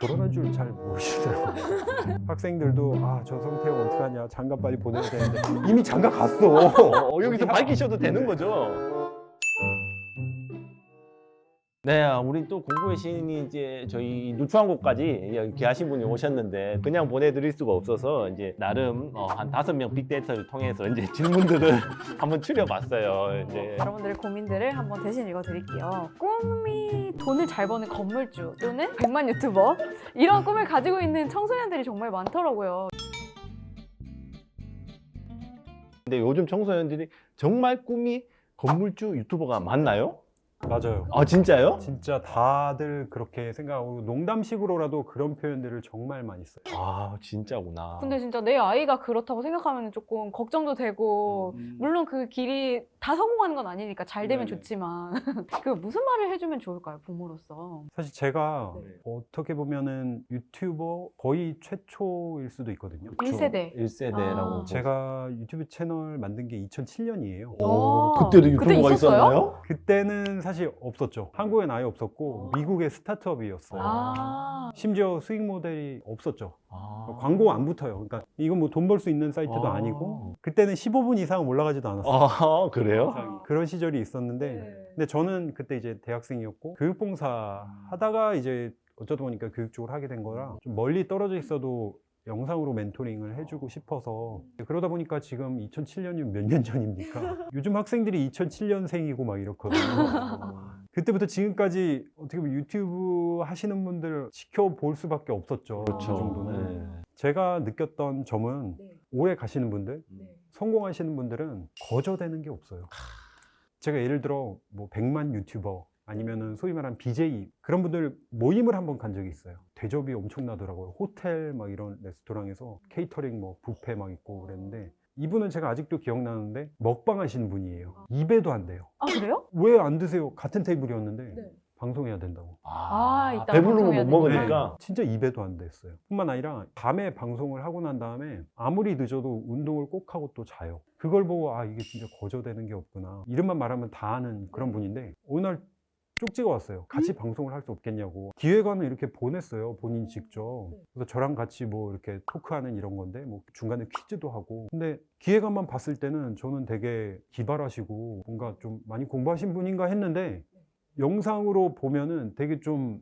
결혼할 줄 잘 모르시더라고요. 학생들도 아, 저 성태형 어떡하냐, 장가 빨리 보내야 되는데 이미 장가 갔어. 여기서 밝히셔도 되는 거죠. 네, 우리 또 공부의 신이 이제 저희 누추한 곳까지 여기 하신 분이 오셨는데 그냥 보내드릴 수가 없어서 이제 나름 한 5명 빅데이터를 통해서 이제 질문들을 한번 추려봤어요. 이제 여러분들의 고민들을 한번 대신 읽어드릴게요. 꿈이 돈을 잘 버는 건물주 또는 100만 유튜버 이런 꿈을 가지고 있는 청소년들이 정말 많더라고요. 근데 요즘 청소년들이 정말 꿈이 건물주 유튜버가 맞나요? 맞아요. 아 진짜요? 진짜 다들 그렇게 생각하고 농담식으로라도 그런 표현들을 정말 많이 써요. 아 진짜구나. 근데 진짜 내 아이가 그렇다고 생각하면 조금 걱정도 되고 물론 그 길이 다 성공하는 건 아니니까 잘 되면 네네. 좋지만 그 무슨 말을 해주면 좋을까요, 부모로서? 사실 제가 네. 어떻게 보면은 유튜버 거의 최초일 수도 있거든요. 1세대. 1세대라고. 아. 제가 유튜브 채널 만든 게 2007년이에요. 오, 아, 그때도 그때 유튜브가 있었어요? 있었나요? 그때는 사실 없었죠. 한국엔 아예 없었고 미국의 스타트업이었어요. 아, 심지어 수익 모델이 없었죠. 아. 광고 안 붙어요. 그러니까 이건 뭐 돈 벌 수 있는 사이트도 아. 아니고 그때는 15분 이상 올라가지도 않았어요. 아 그래요? 그런 시절이 있었는데 네. 근데 저는 그때 이제 대학생이었고 교육봉사 하다가 이제 어쩌다 보니까 교육 쪽을 하게 된 거라 좀 멀리 떨어져 있어도 영상으로 멘토링을 해주고 싶어서 그러다 보니까 지금 2007년이면 몇 년 전입니까? 요즘 학생들이 2007년생이고 막 이렇거든요. 그때부터 지금까지 어떻게 보면 유튜브 하시는 분들 지켜볼 수밖에 없었죠. 그 정도는. 네. 제가 느꼈던 점은 오래 가시는 분들, 성공하시는 분들은 거저되는 게 없어요. 제가 예를 들어 뭐 100만 유튜버 아니면은 소위 말하는 BJ 그런 분들 모임을 한번 간 적이 있어요. 대접이 엄청나더라고요. 호텔 막 이런 레스토랑에서 케이터링 뭐 뷔페 막 있고 그랬는데 이분은 제가 아직도 기억나는데 먹방 하시는 분이에요. 입에도 안 돼요. 아 그래요? 왜 안 드세요? 같은 테이블이었는데 네. 방송해야 된다고. 아, 이따 배부르면 방송해야 못 되니까. 먹으니까. 진짜 입에도 안 됐어요. 뿐만 아니라 밤에 방송을 하고 난 다음에 아무리 늦어도 운동을 꼭 하고 또 자요. 그걸 보고 아 이게 진짜 거저되는 게 없구나. 이름만 말하면 다 아는 그런 분인데 어느 날 쪽지가 왔어요. 같이 방송을 할 수 없겠냐고. 기획안을 이렇게 보냈어요. 본인 직접. 그래서 저랑 같이 뭐 이렇게 토크하는 이런 건데 뭐 중간에 퀴즈도 하고. 근데 기획안만 봤을 때는 저는 되게 기발하시고 뭔가 좀 많이 공부하신 분인가 했는데 영상으로 보면은 되게 좀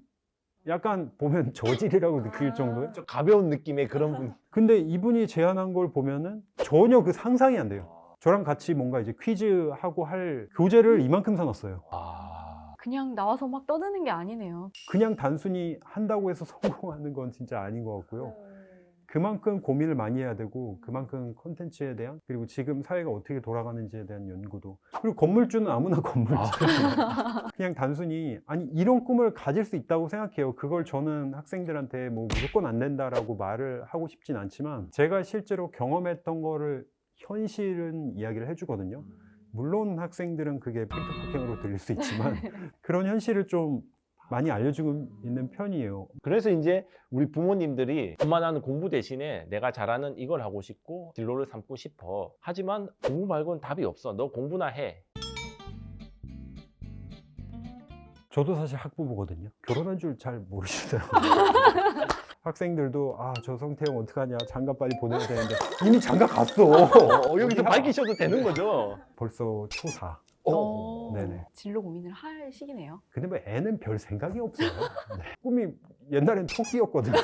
약간 보면 저질이라고 느낄 정도의. 좀 가벼운 느낌의 그런 분. 근데 이분이 제안한 걸 보면은 전혀 그 상상이 안 돼요. 저랑 같이 뭔가 이제 퀴즈하고 할 교재를 이만큼 사놨어요. 그냥 나와서 막 떠드는 게 아니네요. 그냥 단순히 한다고 해서 성공하는 건 진짜 아닌 것 같고요. 그만큼 고민을 많이 해야 되고 그만큼 콘텐츠에 대한 그리고 지금 사회가 어떻게 돌아가는지에 대한 연구도 그리고 건물주는 아무나 건물주 그냥 단순히 아니 이런 꿈을 가질 수 있다고 생각해요. 그걸 저는 학생들한테 뭐 무조건 안 된다라고 말을 하고 싶진 않지만 제가 실제로 경험했던 거를 현실은 이야기를 해주거든요. 물론 학생들은 그게 팩트폭행으로 들릴 수 있지만 그런 현실을 좀 많이 알려주고 있는 편이에요. 그래서 이제 우리 부모님들이 엄마나는 공부 대신에 내가 잘하는 이걸 하고 싶고 진로를 삼고 싶어. 하지만 공부 말고는 답이 없어. 너 공부나 해. 저도 사실 학부모거든요. 결혼한 줄 잘 모르시더라고요. 학생들도 아, 저 성태형 어떡하냐, 장가 빨리 보내야 되는데 이미 장가 갔어. 여기서 밝히셔도 되는 거죠. 벌써 초4. 네네. 진로 고민을 할 시기네요. 근데 뭐 애는 별 생각이 없어요. 네. 꿈이 옛날엔 토끼였거든요.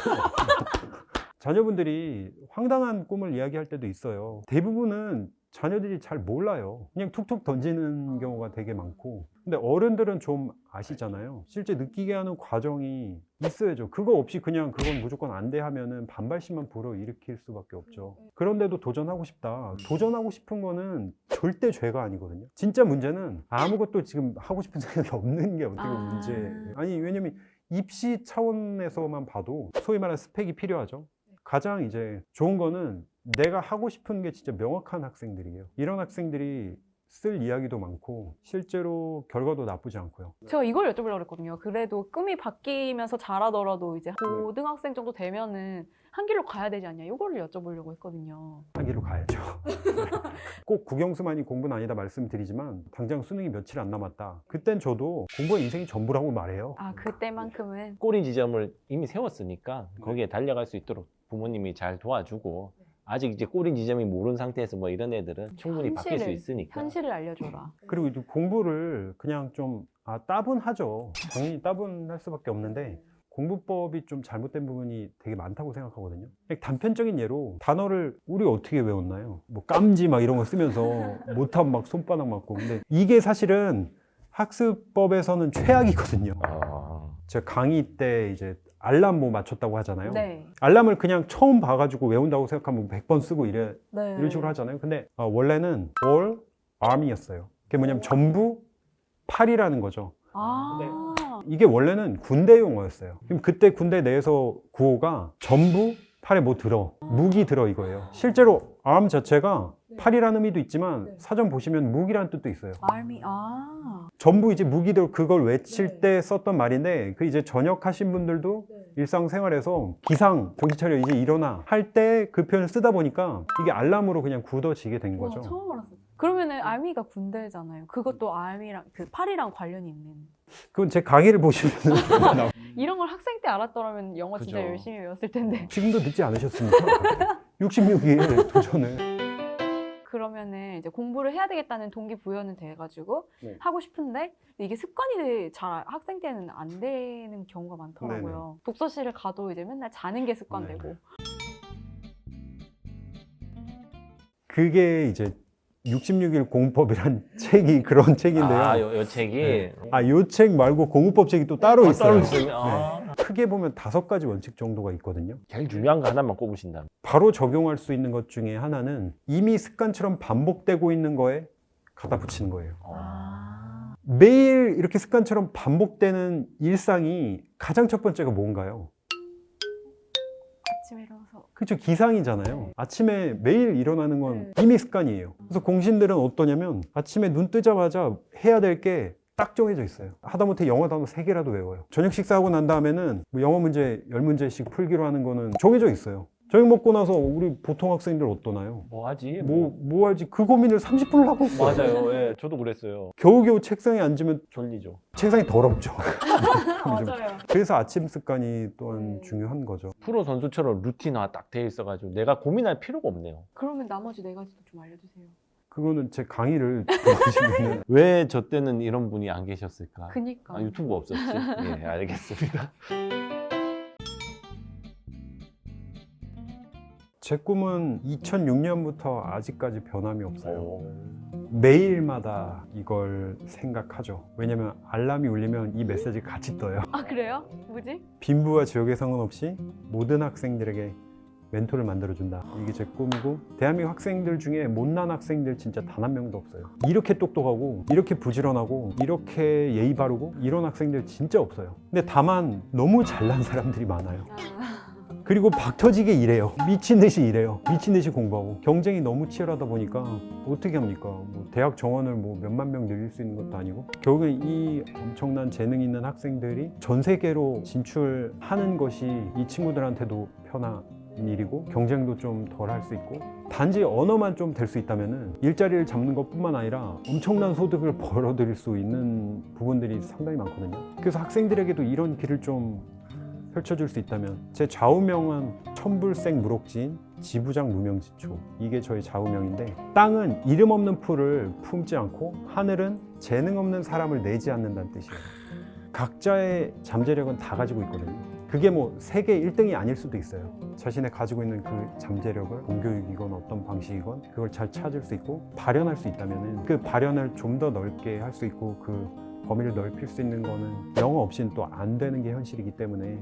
자녀분들이 황당한 꿈을 이야기할 때도 있어요. 대부분은 자녀들이 잘 몰라요. 그냥 툭툭 던지는 경우가 되게 많고. 근데 어른들은 좀 아시잖아요. 실제 느끼게 하는 과정이 있어야죠. 그거 없이 그냥 그건 무조건 안 돼 하면은 반발심만 불어일으킬 수밖에 없죠. 그런데도 도전하고 싶다. 도전하고 싶은 거는 절대 죄가 아니거든요. 진짜 문제는 아무것도 지금 하고 싶은 생각이 없는 게 어떻게 보면 문제예요. 아니, 왜냐면 입시 차원에서만 봐도 소위 말하는 스펙이 필요하죠. 가장 이제 좋은 거는 내가 하고 싶은 게 진짜 명확한 학생들이에요. 이런 학생들이 쓸 이야기도 많고 실제로 결과도 나쁘지 않고요. 제가 이걸 여쭤보려고 했거든요. 그래도 꿈이 바뀌면서 잘하더라도 이제 네. 고등학생 정도 되면은 한 길로 가야 되지 않냐, 이거를 여쭤보려고 했거든요. 하기로 가야죠. 꼭 국영수만이 공부는 아니다 말씀드리지만 당장 수능이 며칠 안 남았다. 그땐 저도 공부가 인생이 전부라고 말해요. 아, 그때만큼은. 꼬리 지점을 이미 세웠으니까 거기에 달려갈 수 있도록 부모님이 잘 도와주고 아직 이제 꼬리 지점이 모르는 상태에서 뭐 이런 애들은 충분히 바뀔 수 현실을, 있으니까. 현실을 알려줘라. 그리고 이제 공부를 그냥 좀 따분하죠. 당연히 따분할 수밖에 없는데 공부법이 좀 잘못된 부분이 되게 많다고 생각하거든요. 그냥 단편적인 예로 단어를 우리 어떻게 외웠나요? 뭐 깜지 막 이런 거 쓰면서 못하면 막 손바닥 맞고. 근데 이게 사실은 학습법에서는 최악이거든요. 제가 강의 때 이제 알람 뭐 맞췄다고 하잖아요. 네. 알람을 그냥 처음 봐가지고 외운다고 생각하면 100번 쓰고 네. 이런 식으로 하잖아요. 근데 원래는 all army였어요. 그게 뭐냐면 전부 팔이라는 거죠. 아. 이게 원래는 군대 용어였어요. 그럼 그때 군대 내에서 구호가 전부 팔에 뭐 들어, 무기 들어 이거예요. 실제로 arm 자체가 팔이라는 의미도 있지만 사전 보시면 무기라는 뜻도 있어요. army. 아. 전부 이제 무기 들어 그걸 외칠 때 썼던 말인데 그 이제 전역하신 분들도 일상생활에서 기상 정신 차려 이제 일어나 할 때 그 표현을 쓰다 보니까 이게 알람으로 그냥 굳어지게 된 거죠. 처음 알았어요. 그러면은 army가 군대잖아요. 그것도 army랑 그 팔이랑 관련이 있는. 그건 제 강의를 보시면 이런 걸 학생 때 알았더라면 영어 진짜 그죠. 열심히 외웠을 텐데. 지금도 늦지 않으셨습니까? 66일 도전을. 그러면은 이제 공부를 해야 되겠다는 동기부여는 돼가지고 네. 하고 싶은데 이게 습관이 잘 학생 때는 안 되는 경우가 많더라고요. 독서실을 가도 이제 맨날 자는 게 습관되고. 그게 이제 66일 공부법이란 책이 그런 책인데요. 요 책이 네. 요 책 말고 공부법 책이 또 따로 있어요. 아. 크게 보면 5가지 원칙 정도가 있거든요. 제일 중요한 거 하나만 꼽으신다면. 바로 적용할 수 있는 것 중에 하나는 이미 습관처럼 반복되고 있는 거에 갖다 붙이는 거예요. 아. 매일 이렇게 습관처럼 반복되는 일상이 가장 첫 번째가 뭔가요? 아침에 일어나서. 그렇죠. 기상이잖아요. 아침에 매일 일어나는 건 이미 습관이에요. 그래서 공신들은 어떠냐면 아침에 눈 뜨자마자 해야 될 게 딱 정해져 있어요. 하다못해 영어 단어 3개라도 외워요. 저녁 식사하고 난 다음에는 뭐 영어 문제 10문제씩 풀기로 하는 거는 정해져 있어요. 저녁 먹고 나서 우리 보통 학생들 어떠나요? 뭐 하지? 뭐 할지 그 고민을 30분을 하고 있어요. 맞아요. 예, 저도 그랬어요. 겨우겨우 책상에 앉으면 졸리죠. 책상이 더럽죠. 맞아요. 그래서 아침 습관이 또한 중요한 거죠. 프로 선수처럼 루틴화 딱 돼 있어가지고 내가 고민할 필요가 없네요. 그러면 나머지 4가지도 좀 알려주세요. 그거는 제 강의를 들으시면 왜 저 때는 이런 분이 안 계셨을까? 그니까. 유튜브 없었지? 예, 알겠습니다. 제 꿈은 2006년부터 아직까지 변함이 없어요. 오. 매일마다 이걸 생각하죠. 왜냐면 알람이 울리면 이 메시지가 같이 떠요. 아, 그래요? 뭐지? 빈부와 지역에 상관없이 모든 학생들에게 멘토를 만들어준다. 이게 제 꿈이고 대한민국 학생들 중에 못난 학생들 진짜 단 한 명도 없어요. 이렇게 똑똑하고 이렇게 부지런하고 이렇게 예의 바르고 이런 학생들 진짜 없어요. 근데 다만 너무 잘난 사람들이 많아요. 그리고 박 터지게 일해요. 미친 듯이 일해요. 미친 듯이 공부하고 경쟁이 너무 치열하다 보니까 어떻게 합니까? 뭐 대학 정원을 뭐 몇만 명 늘릴 수 있는 것도 아니고 결국에 이 엄청난 재능 있는 학생들이 전 세계로 진출하는 것이 이 친구들한테도 편한 일이고 경쟁도 좀 덜 할 수 있고 단지 언어만 좀 될 수 있다면은 일자리를 잡는 것뿐만 아니라 엄청난 소득을 벌어들일 수 있는 부분들이 상당히 많거든요. 그래서 학생들에게도 이런 길을 좀 펼쳐줄 수 있다면 제 좌우명은 천불생 무록지인 지부장 무명지초, 이게 저희 좌우명인데 땅은 이름 없는 풀을 품지 않고 하늘은 재능 없는 사람을 내지 않는다는 뜻이에요. 각자의 잠재력은 다 가지고 있거든요. 그게 뭐 세계 1등이 아닐 수도 있어요. 자신의 가지고 있는 그 잠재력을 공교육이건 어떤 방식이건 그걸 잘 찾을 수 있고 발현할 수 있다면 그 발현을 좀 더 넓게 할 수 있고 그 범위를 넓힐 수 있는 거는 영어 없이는 또 안 되는 게 현실이기 때문에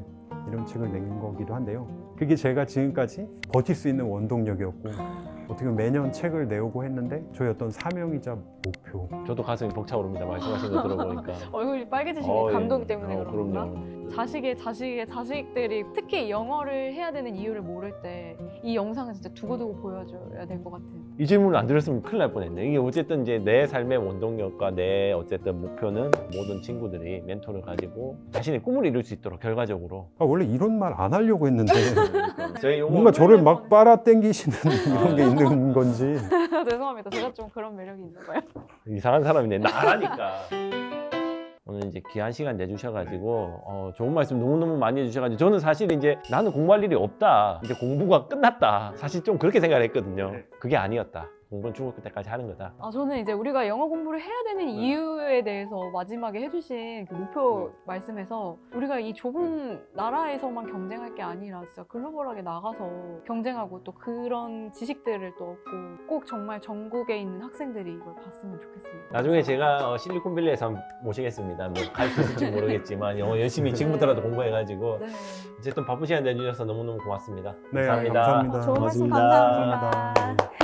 이런 책을 낸 거기도 한데요. 그게 제가 지금까지 버틸 수 있는 원동력이었고 어떻게 보면 매년 책을 내오고 했는데 저희 어떤 사명이자 목표. 저도 가슴이 벅차오릅니다. 말씀하신 거 들어보니까. 얼굴이 빨개지신 게 예. 감동 때문에 그런가? 그럼요. 자식들이 특히 영어를 해야 되는 이유를 모를 때 이 영상은 진짜 두고두고 보여줘야 될 것 같은. 이 질문을 안 드렸으면 큰일 날 뻔했네. 이게 어쨌든 이제 내 삶의 원동력과 내 어쨌든 목표는 모든 친구들이 멘토를 가지고 자신의 꿈을 이룰 수 있도록 결과적으로 원래 이런 말 안 하려고 했는데 저희 요거 뭔가 저를 막 빨아 당기시는 이런 게 있는 건지. 죄송합니다. 제가 좀 그런 매력이 있는 거예요. 이상한 사람이네. 나라니까. 오늘 이제 귀한 시간 내주셔가지고 좋은 말씀 너무너무 많이 해주셔가지고 저는 사실 이제 나는 공부할 일이 없다. 이제 공부가 끝났다. 사실 좀 그렇게 생각을 했거든요. 그게 아니었다. 공부는 죽을 때까지 하는 거다. 저는 이제 우리가 영어 공부를 해야 되는 이유에 대해서 마지막에 해주신 그 목표 말씀에서 우리가 이 좁은 나라에서만 경쟁할 게 아니라 진짜 글로벌하게 나가서 경쟁하고 또 그런 지식들을 또 얻고 꼭 정말 전국에 있는 학생들이 이걸 봤으면 좋겠습니다. 나중에 제가 실리콘밸리에서 한번 모시겠습니다. 뭐 가르쳤을지 모르겠지만 영어 열심히 지금부터라도 공부해가지고 네. 어쨌든 바쁜 시간 내주셔서 너무너무 고맙습니다. 네, 감사합니다. 감사합니다. 좋은 말씀 고맙습니다. 감사합니다.